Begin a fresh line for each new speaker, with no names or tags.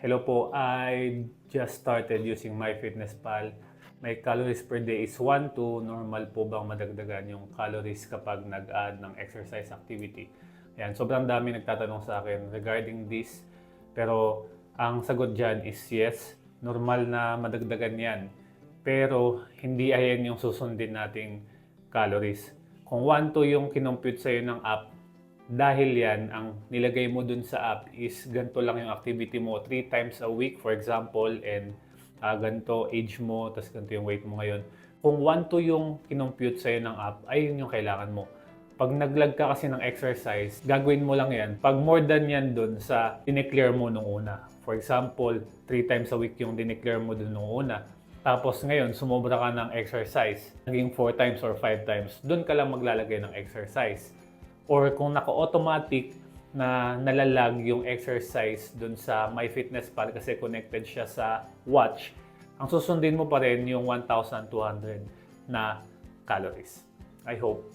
Hello po, I just started using MyFitnessPal. My calories per day is 1 to normal po bang madagdagan yung calories kapag nag-add ng exercise activity? Ayan, sobrang dami nagtatanong sa akin regarding this. Pero ang sagot dyan is yes, normal na madagdagan yan. Pero hindi ayan yung susundin nating calories. Kung 1 to yung kinompute sa'yo ng app, dahil yan, ang nilagay mo dun sa app is ganito lang yung activity mo 3 times a week, for example, and ganito age mo, tapos ganito yung weight mo ngayon. Kung 1 to yung kinompute sa'yo ng app, ay yun yung kailangan mo. Pag naglag ka kasi ng exercise, gagawin mo lang yan. Pag more than yan dun sa dineclare mo nung una. For example, 3 times a week yung dineclare mo dun nung una. Tapos ngayon, sumobra ka ng exercise, naging 4 times or 5 times, dun ka lang maglalagay ng exercise. Or kung naka-automatic na nalalag yung exercise dun sa MyFitnessPal kasi connected siya sa watch, ang susundin mo pa rin yung 1,200 na calories. I hope